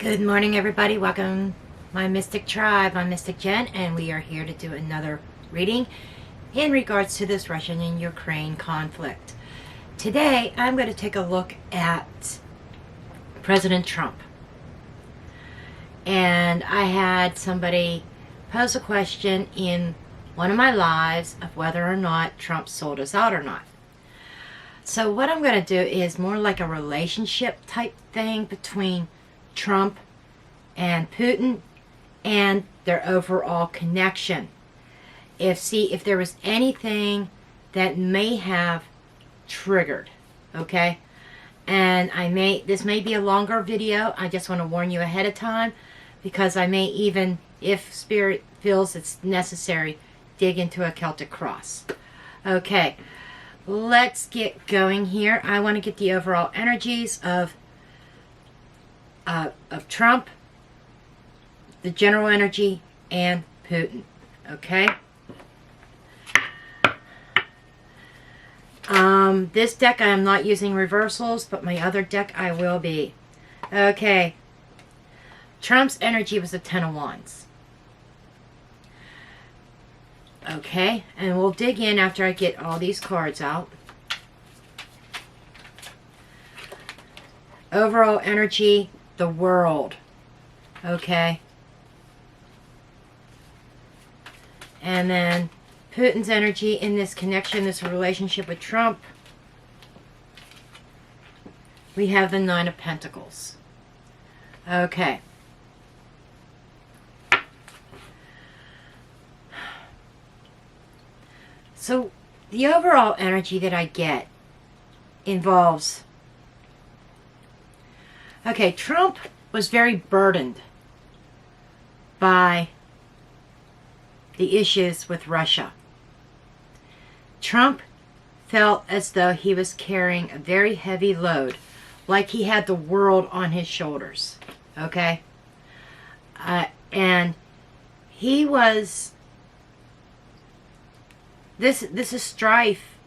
Good morning, everybody. Welcome, my Mystic Tribe. I'm Mystic Jen, and we are here to do another reading in regards to this Russian and Ukraine conflict. Today, I'm going to take a look at President Trump. And I had somebody pose a question in one of my lives of whether or not Trump sold us out or not. So what I'm going to do is more like a relationship type thing between Trump and Putin and their overall connection. If there was anything that may have triggered, okay? And this may be a longer video. I just want to warn you ahead of time, because I may even, if Spirit feels it's necessary, dig into a Celtic cross. Okay, let's get going here. I want to get the overall energies of Trump, the general energy, and Putin. Okay. This deck I am not using reversals, but my other deck I will be. Okay. Trump's energy was the Ten of Wands. Okay, and we'll dig in after I get all these cards out. Overall energy, the World. Okay. And then Putin's energy in this connection, this relationship with Trump. We have the Nine of Pentacles. Okay. So the overall energy that I get involves, okay, Trump was very burdened by the issues with Russia. Trump felt as though he was carrying a very heavy load, like he had the world on his shoulders. Okay? And he was, this is strife.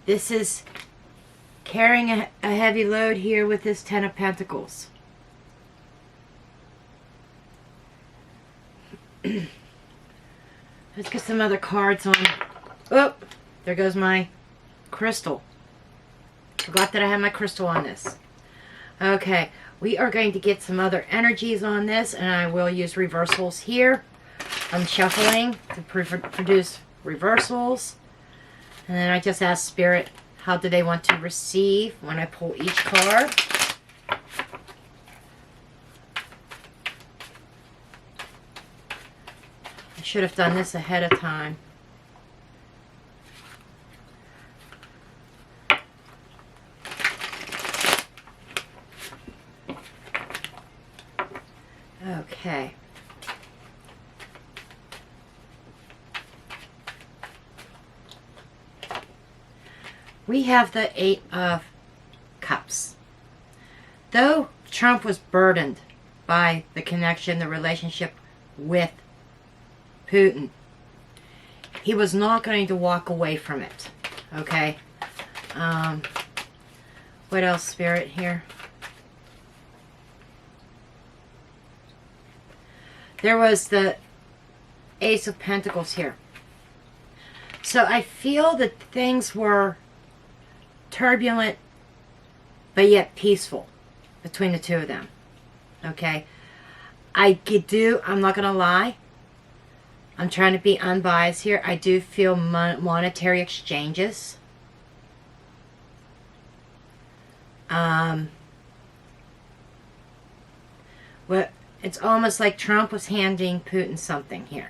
This is carrying a heavy load here with this Ten of Pentacles. Let's get some other cards on. Oh, there goes my crystal. Forgot that I have my crystal on this. Okay, we are going to get some other energies on this, and I will use reversals here. I'm shuffling to produce reversals. And then I just ask Spirit, how do they want to receive when I pull each card? I should have done this ahead of time. Okay. We have the Eight of Cups. Though Trump was burdened by the connection, the relationship with Putin, he was not going to walk away from it. Okay. What else, Spirit, here? There was the Ace of Pentacles here. So I feel that things were turbulent, but yet peaceful between the two of them. Okay. I'm not going to lie, I'm trying to be unbiased here. I do feel monetary exchanges. It's almost like Trump was handing Putin something here.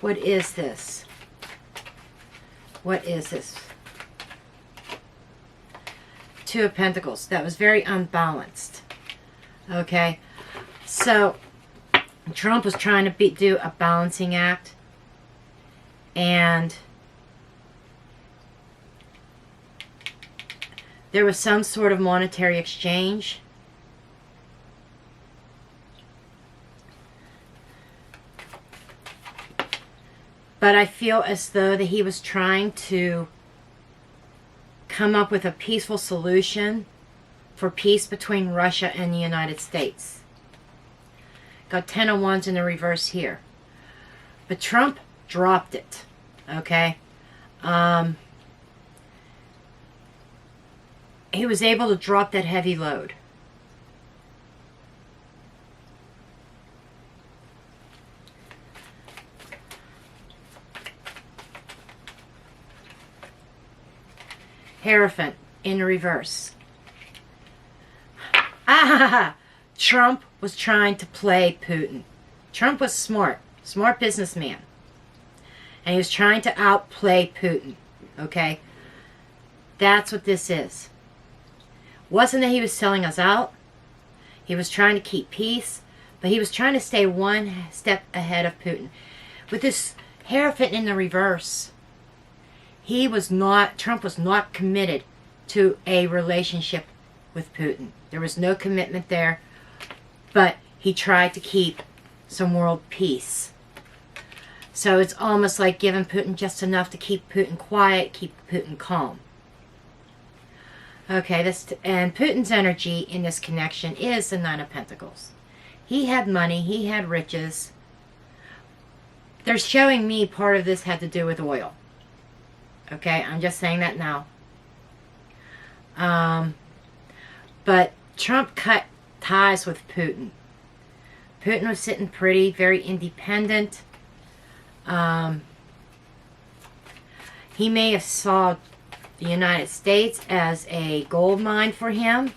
What is this? What is this? Two of Pentacles. That was very unbalanced. Okay. So Trump was trying to do a balancing act, and there was some sort of monetary exchange. But I feel as though that he was trying to come up with a peaceful solution for peace between Russia and the United States. got 10 of Wands in the reverse here. But Trump dropped it, okay? He was able to drop that heavy load. Hierophant in the reverse. Trump was trying to play Putin. Trump was smart businessman. And he was trying to outplay Putin, okay? That's what this is. Wasn't that he was selling us out. He was trying to keep peace, but he was trying to stay one step ahead of Putin. With this Hierophant in the reverse, Trump was not committed to a relationship with Putin. There was no commitment there, but he tried to keep some world peace. So it's almost like giving Putin just enough to keep Putin quiet, keep Putin calm. Okay, and Putin's energy in this connection is the Nine of Pentacles. He had money, he had riches. They're showing me part of this had to do with oil. Okay, I'm just saying that now. But Trump cut ties with Putin. Putin was sitting pretty, very independent. He may have saw the United States as a gold mine for him.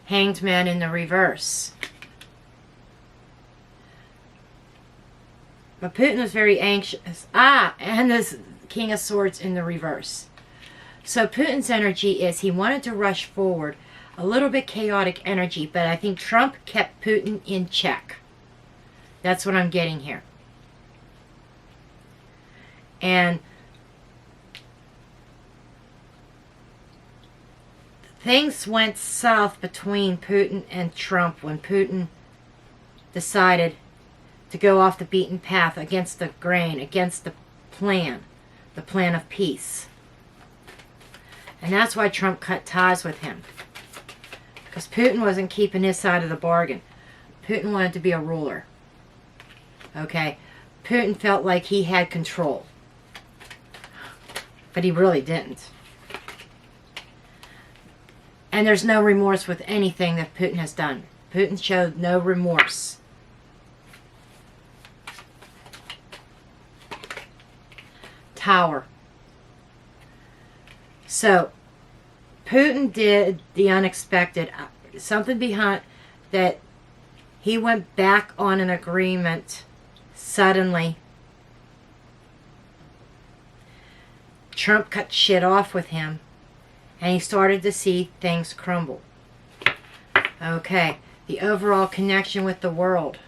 Hanged Man in the reverse. But Putin was very anxious. And this King of Swords in the reverse. So Putin's energy is he wanted to rush forward. A little bit chaotic energy, but I think Trump kept Putin in check. That's what I'm getting here. And things went south between Putin and Trump when Putin decided to go off the beaten path against the grain, against the plan of peace. And that's why Trump cut ties with him. Because Putin wasn't keeping his side of the bargain. Putin wanted to be a ruler. Okay? Putin felt like he had control. But he really didn't. And there's no remorse with anything that Putin has done. Putin showed no remorse. Tower. So, Putin did the unexpected. Something behind that he went back on an agreement suddenly. Trump cut shit off with him. And he started to see things crumble. Okay. The overall connection with the world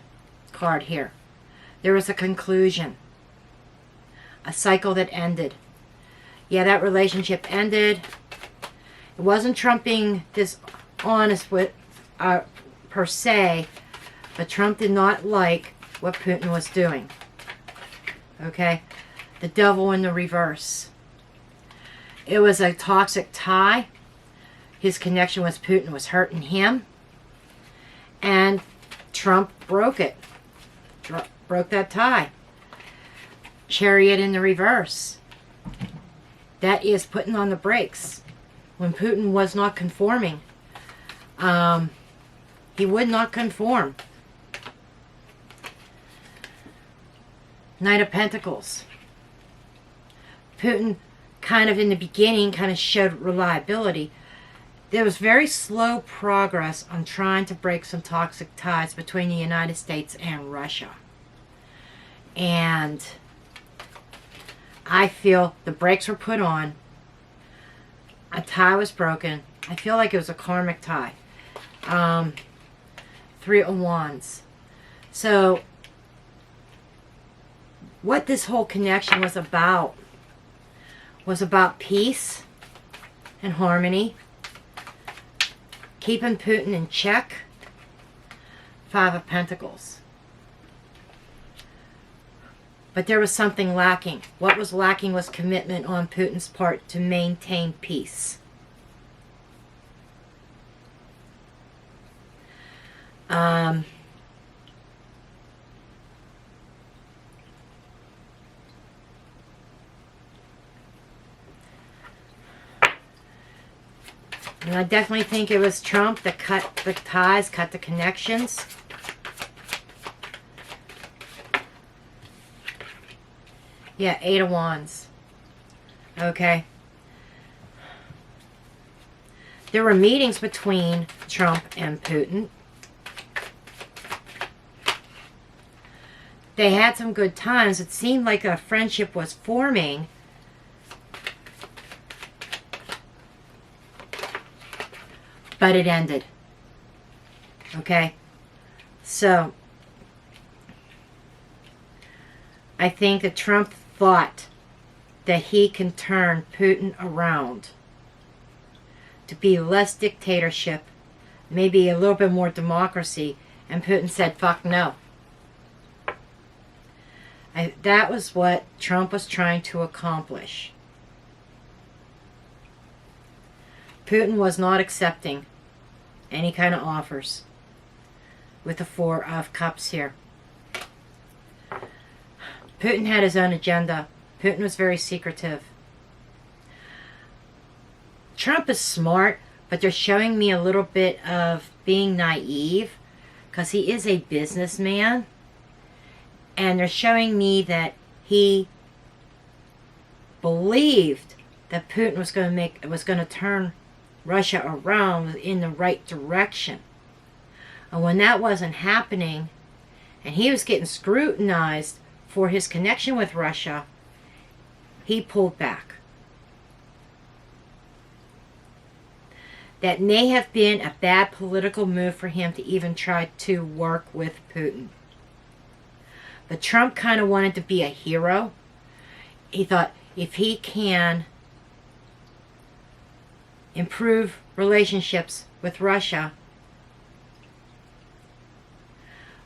card here. There was a conclusion. A cycle that ended. Yeah, that relationship ended. It wasn't Trump being dishonest with, per se, but Trump did not like what Putin was doing. Okay? The devil in the reverse. It was a toxic tie. His connection with Putin was hurting him. And Trump broke it. Broke that tie. Chariot in the reverse. That is putting on the brakes. When Putin was not conforming. He would not conform. Knight of Pentacles. Putin kind of in the beginning kind of showed reliability. There was very slow progress on trying to break some toxic ties between the United States and Russia. And I feel the brakes were put on. A tie was broken. I feel like it was a karmic tie. 3 of Wands. So, what this whole connection was about peace and harmony. Keeping Putin in check. 5 of Pentacles. But there was something lacking. What was lacking was commitment on Putin's part to maintain peace. Um, and I definitely think it was Trump that cut the ties, cut the connections. Yeah, 8 of Wands. Okay. There were meetings between Trump and Putin. They had some good times. It seemed like a friendship was forming. But it ended. Okay? So, I think that Trump thought that he can turn Putin around to be less dictatorship, maybe a little bit more democracy, and Putin said, fuck no. That was what Trump was trying to accomplish. Putin was not accepting any kind of offers with the 4 of Cups here. Putin had his own agenda. Putin was very secretive. Trump is smart, but they're showing me a little bit of being naive because he is a businessman. And they're showing me that he believed that Putin was going to turn Russia around in the right direction. And when that wasn't happening, and he was getting scrutinized for his connection with Russia, he pulled back. That may have been a bad political move for him to even try to work with Putin. But Trump kind of wanted to be a hero. He thought if he can improve relationships with Russia,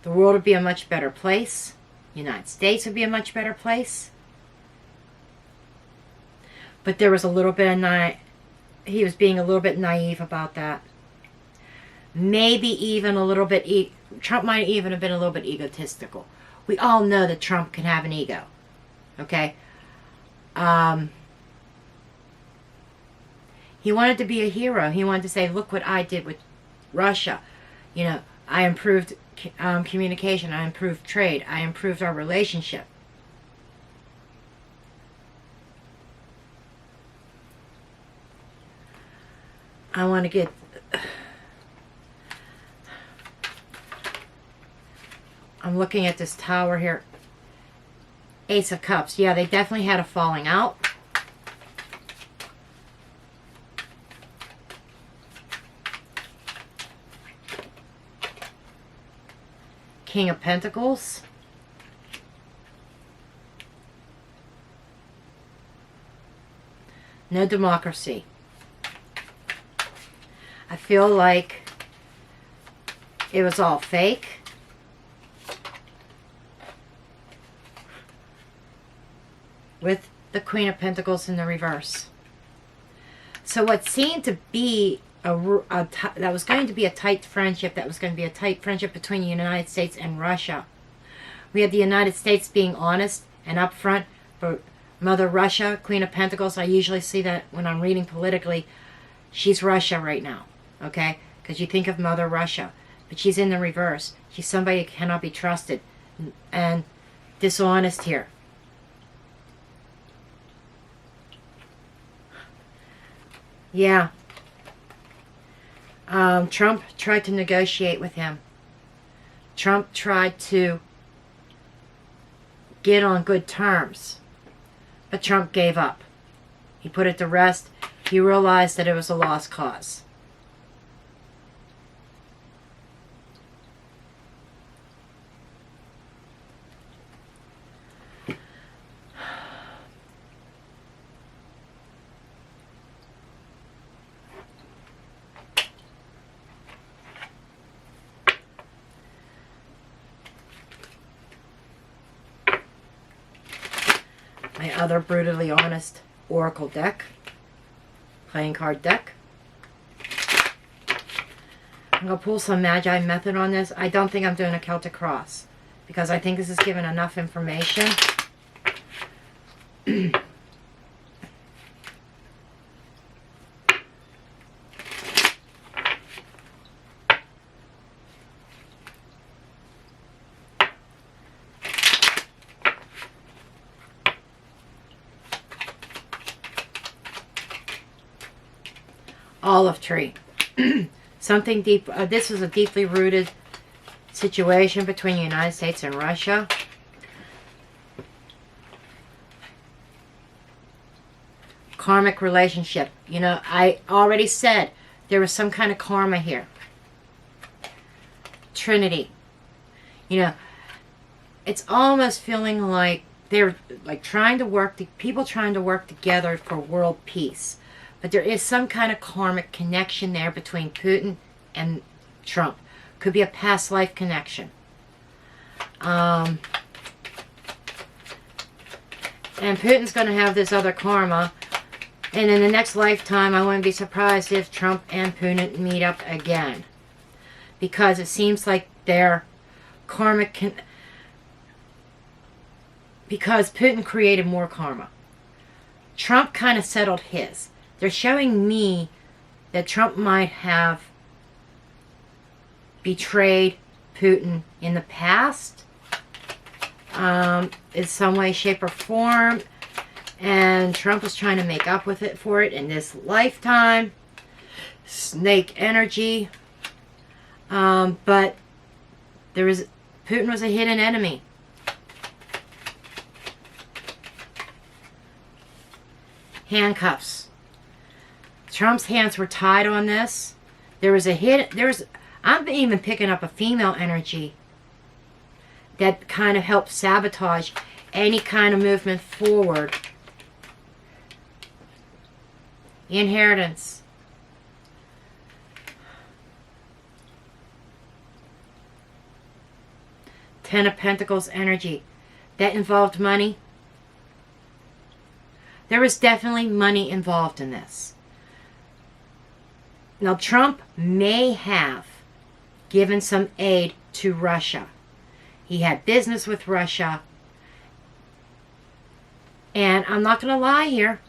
the world would be a much better place. The United States would be a much better place. But there was a little bit of he was being a little bit naive about that. Maybe even a little bit, Trump might even have been a little bit egotistical. We all know that Trump can have an ego. Okay? He wanted to be a hero. He wanted to say, look what I did with Russia. You know, I improved communication. I improved trade. I improved our relationship. I want to get... I'm looking at this tower here. Ace of Cups. Yeah, they definitely had a falling out. King of Pentacles. No democracy. I feel like it was all fake. With the Queen of Pentacles in the reverse. So what seemed to be that was going to be a tight friendship, that was going to be a tight friendship between the United States and Russia. We had the United States being honest and upfront, but Mother Russia, Queen of Pentacles, I usually see that when I'm reading politically, she's Russia right now, okay? Because you think of Mother Russia, but she's in the reverse. She's somebody who cannot be trusted and dishonest here. Yeah. Trump tried to negotiate with him. Trump tried to get on good terms. But Trump gave up. He put it to rest. He realized that it was a lost cause. My other brutally honest oracle deck, playing card deck. I'm going to pull some Magi method on this. I don't think I'm doing a Celtic cross because I think this is giving enough information. Olive tree. Something deep. This is a deeply rooted situation between the United States and Russia. Karmic relationship. You know, I already said there was some kind of karma here. Trinity. You know, it's almost feeling like they're like people trying to work together for world peace. But there is some kind of karmic connection there between Putin and Trump. Could be a past life connection. And Putin's going to have this other karma. And in the next lifetime, I wouldn't be surprised if Trump and Putin meet up again. Because it seems like their karmic... because Putin created more karma. Trump kind of settled his. They're showing me that Trump might have betrayed Putin in the past, in some way, shape, or form, and Trump was trying to make up with it for it in this lifetime. Snake energy, but Putin was a hidden enemy. Handcuffs. Trump's hands were tied on this. I'm even picking up a female energy that kind of helped sabotage any kind of movement forward. Inheritance. Ten of Pentacles energy. That involved money. There was definitely money involved in this. Now, Trump may have given some aid to Russia. He had business with Russia. And I'm not going to lie here.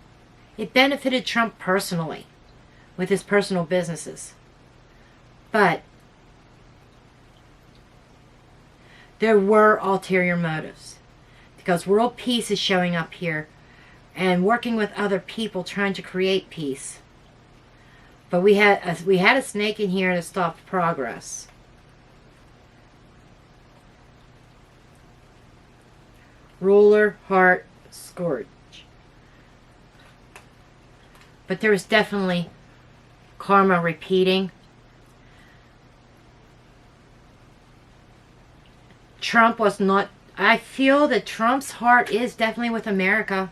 It benefited Trump personally with his personal businesses. But there were ulterior motives. Because world peace is showing up here. And working with other people trying to create peace. But we had a snake in here to stop progress. Ruler, heart, scourge. But there was definitely karma repeating. Trump was not... I feel that Trump's heart is definitely with America.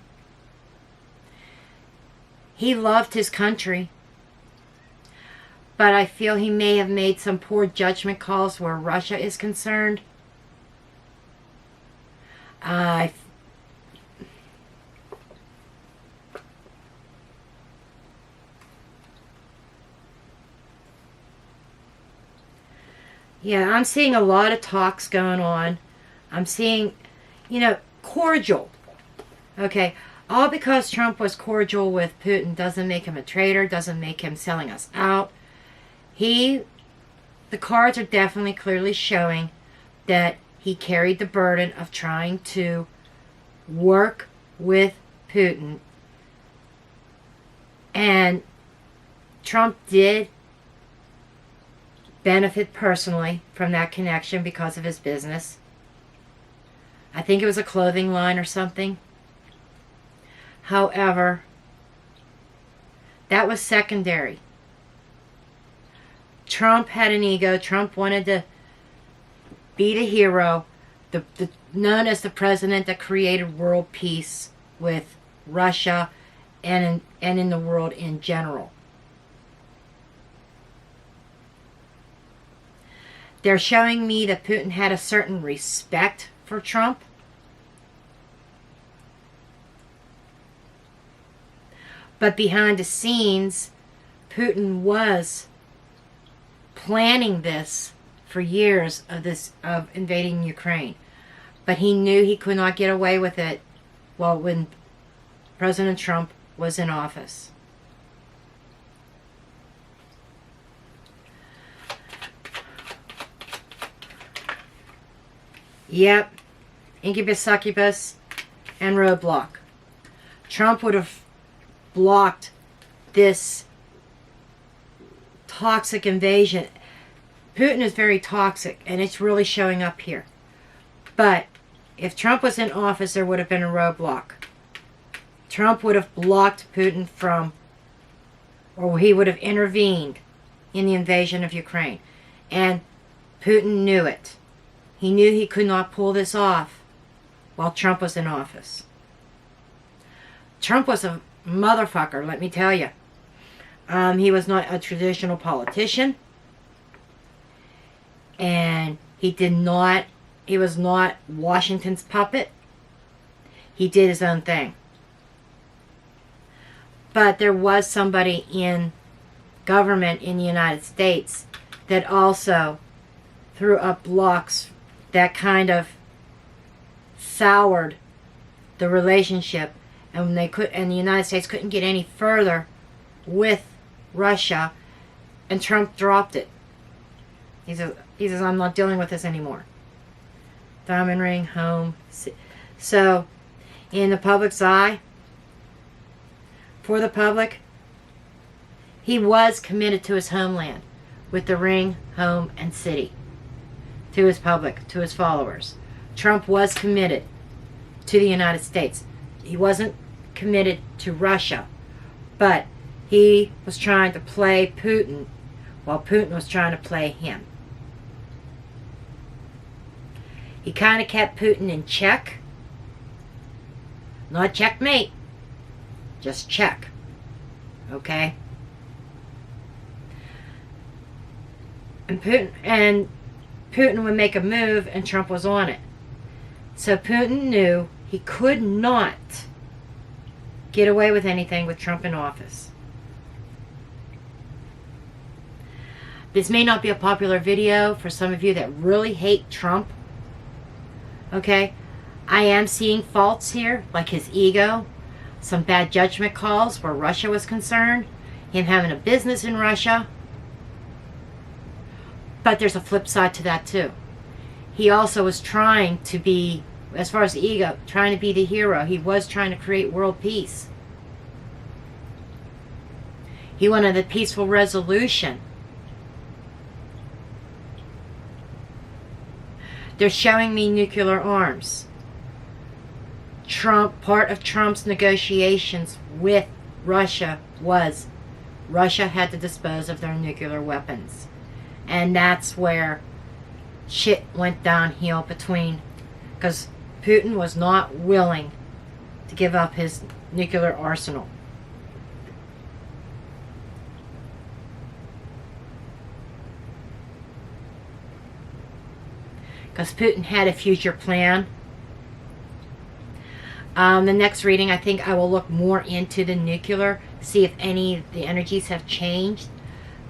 He loved his country. But I feel he may have made some poor judgment calls where Russia is concerned. Yeah, I'm seeing a lot of talks going on. I'm seeing, cordial. Okay, all because Trump was cordial with Putin doesn't make him a traitor, doesn't make him selling us out. The cards are definitely clearly showing that he carried the burden of trying to work with Putin. And Trump did benefit personally from that connection because of his business. I think it was a clothing line or something. However, that was secondary. Trump had an ego. Trump wanted to be the hero, known as the president that created world peace with Russia and in the world in general. They're showing me that Putin had a certain respect for Trump. But behind the scenes, Putin was planning this for years of invading Ukraine. But he knew he could not get away with it when President Trump was in office. Yep, incubus, succubus, and roadblock. Trump would have blocked this toxic invasion. Putin is very toxic, and it's really showing up here. But if Trump was in office, there would have been a roadblock. Trump would have blocked Putin from, or he would have intervened in the invasion of Ukraine. And Putin knew it. He knew he could not pull this off while Trump was in office. Trump was a motherfucker, let me tell you. He was not a traditional politician. And he was not Washington's puppet. He did his own thing. But there was somebody in government in the United States that also threw up blocks that kind of soured the relationship, and the United States couldn't get any further with Russia, and Trump dropped it. He says, I'm not dealing with this anymore. Diamond ring, home. So, in the public's eye, for the public, he was committed to his homeland with the ring, home, and city. To his public, to his followers. Trump was committed to the United States. He wasn't committed to Russia, but he was trying to play Putin while Putin was trying to play him. He kind of kept Putin in check. Not checkmate, just check. Okay? And Putin would make a move and Trump was on it. So Putin knew he could not get away with anything with Trump in office. This may not be a popular video for some of you that really hate Trump. Okay? I am seeing faults here, like his ego, some bad judgment calls where Russia was concerned, him having a business in Russia. But there's a flip side to that too. He also was trying to be, as far as the ego, trying to be the hero. He was trying to create world peace. He wanted a peaceful resolution. They're showing me nuclear arms. Part of Trump's negotiations with Russia was Russia had to dispose of their nuclear weapons. And that's where shit went downhill because Putin was not willing to give up his nuclear arsenal. Because Putin had a future plan. The next reading, I think I will look more into the nuclear, see if any of the energies have changed.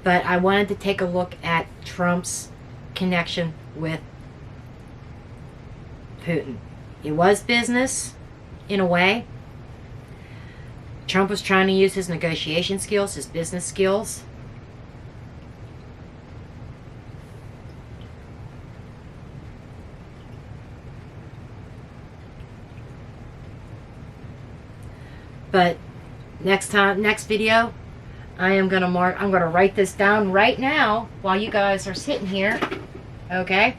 But I wanted to take a look at Trump's connection with Putin. It was business, in a way. Trump was trying to use his negotiation skills, his business skills. But next video, I'm gonna write this down right now while you guys are sitting here. Okay?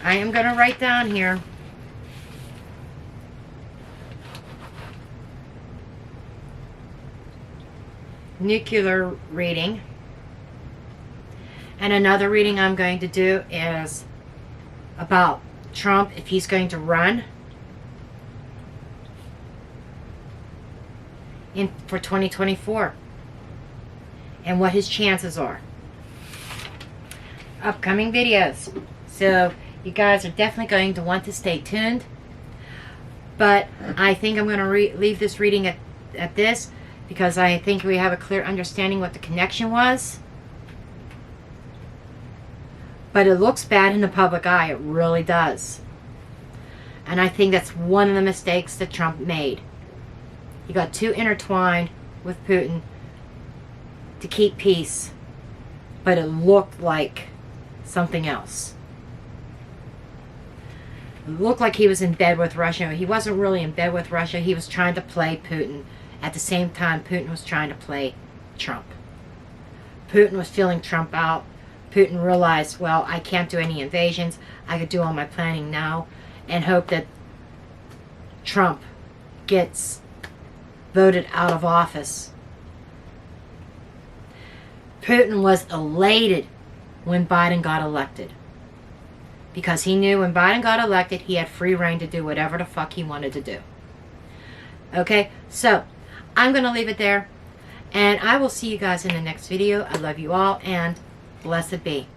I am gonna write down here. Nuclear reading. And another reading I'm going to do is about Trump, if he's going to run for 2024 and what his chances are. Upcoming videos. So you guys are definitely going to want to stay tuned. But I think I'm going to leave this reading at this because I think we have a clear understanding what the connection was. But it looks bad in the public eye. It really does. And I think that's one of the mistakes that Trump made. He got too intertwined with Putin to keep peace. But it looked like something else. It looked like he was in bed with Russia. He wasn't really in bed with Russia. He was trying to play Putin. At the same time, Putin was trying to play Trump. Putin was feeling Trump out. Putin realized, well, I can't do any invasions. I could do all my planning now and hope that Trump gets voted out of office. Putin was elated when Biden got elected. Because he knew when Biden got elected, he had free reign to do whatever the fuck he wanted to do. Okay, so I'm going to leave it there. And I will see you guys in the next video. I love you all, and blessed be.